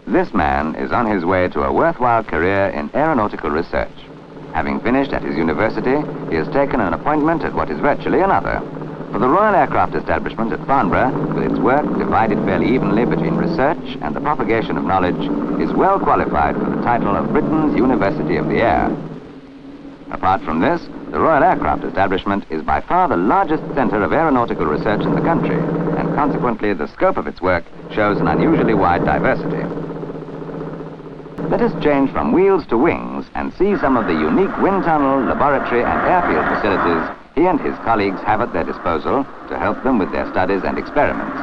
This man is on his way to a worthwhile career in aeronautical research. Having finished at his university, he has taken an appointment at what is virtually another. For the Royal Aircraft Establishment at Farnborough, with its work divided fairly evenly between research and the propagation of knowledge, is well qualified for the title of Britain's University of the Air. Apart from this, the Royal Aircraft Establishment is by far the largest centre of aeronautical research in the country, and consequently the scope of its work shows an unusually wide diversity. Let us change from wheels to wings and see some of the unique wind tunnel, laboratory and airfield facilities he and his colleagues have at their disposal to help them with their studies and experiments.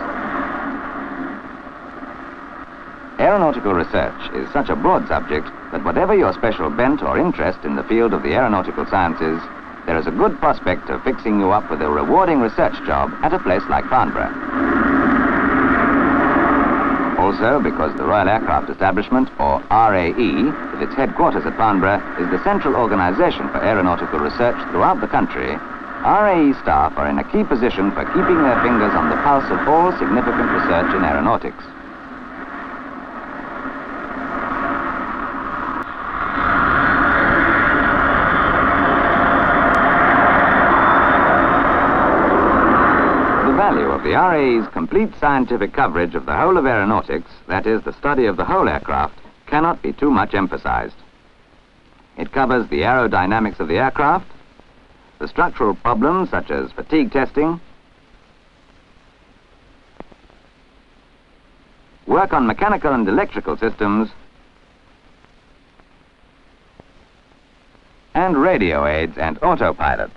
Aeronautical research is such a broad subject that whatever your special bent or interest in the field of the aeronautical sciences, there is a good prospect of fixing you up with a rewarding research job at a place like Farnborough. Also, because the Royal Aircraft Establishment, or RAE, with its headquarters at Farnborough, is the central organisation for aeronautical research throughout the country, RAE staff are in a key position for keeping their fingers on the pulse of all significant research in aeronautics. The RAE's complete scientific coverage of the whole of aeronautics, that is, the study of the whole aircraft, cannot be too much emphasized. It covers the aerodynamics of the aircraft, the structural problems such as fatigue testing, work on mechanical and electrical systems, and radio aids and autopilots.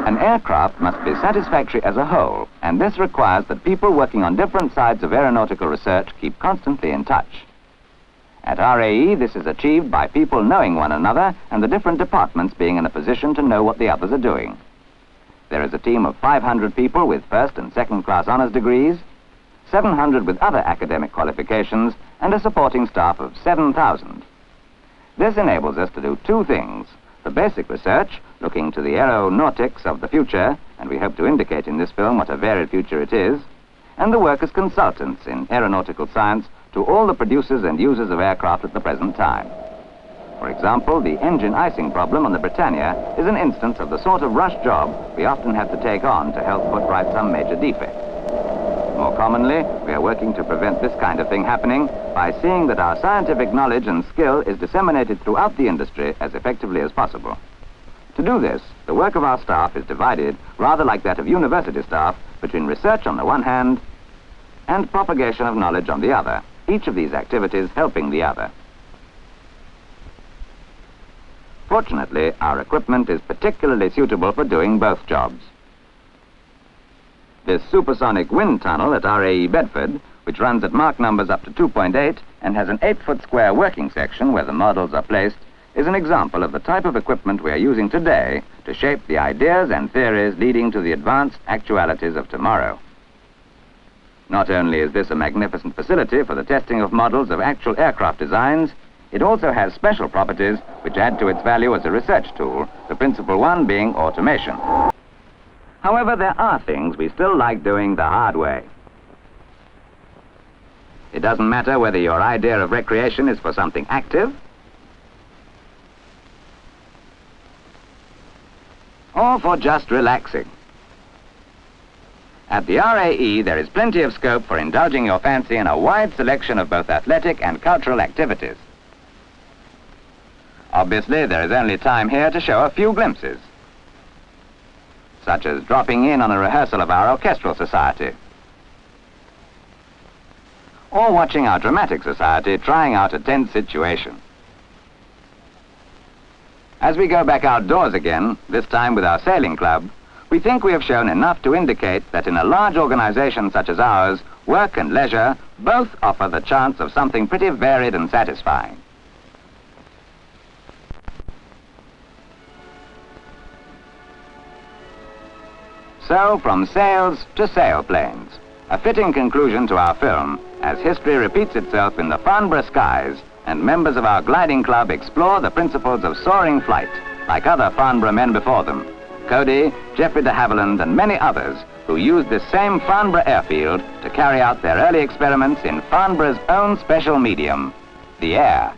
An aircraft must be satisfactory as a whole, and this requires that people working on different sides of aeronautical research keep constantly in touch. At RAE, this is achieved by people knowing one another and the different departments being in a position to know what the others are doing. There is a team of 500 people with first and second class honours degrees, 700 with other academic qualifications, and a supporting staff of 7,000. This enables us to do two things: the basic research, looking to the aeronautics of the future, and we hope to indicate in this film what a varied future it is, and the work as consultants in aeronautical science to all the producers and users of aircraft at the present time. For example, the engine icing problem on the Britannia is an instance of the sort of rush job we often have to take on to help put right some major defect. More commonly, we are working to prevent this kind of thing happening by seeing that our scientific knowledge and skill is disseminated throughout the industry as effectively as possible. To do this, the work of our staff is divided, rather like that of university staff, between research on the one hand and propagation of knowledge on the other, each of these activities helping the other. Fortunately, our equipment is particularly suitable for doing both jobs. This supersonic wind tunnel at RAE Bedford, which runs at Mach numbers up to 2.8 and has an 8-foot square working section where the models are placed, is an example of the type of equipment we are using today to shape the ideas and theories leading to the advanced actualities of tomorrow. Not only is this a magnificent facility for the testing of models of actual aircraft designs, it also has special properties which add to its value as a research tool, the principal one being automation. However, there are things we still like doing the hard way. It doesn't matter whether your idea of recreation is for something active or for just relaxing. At the RAE, there is plenty of scope for indulging your fancy in a wide selection of both athletic and cultural activities. Obviously, there is only time here to show a few glimpses, such as dropping in on a rehearsal of our orchestral society, or watching our dramatic society trying out a tense situation. As we go back outdoors again, this time with our sailing club, we think we have shown enough to indicate that in a large organization such as ours, work and leisure both offer the chance of something pretty varied and satisfying. So, from sails to sailplanes, a fitting conclusion to our film as history repeats itself in the Farnborough skies and members of our gliding club explore the principles of soaring flight like other Farnborough men before them, Cody, Geoffrey de Havilland, and many others who used this same Farnborough airfield to carry out their early experiments in Farnborough's own special medium, the air.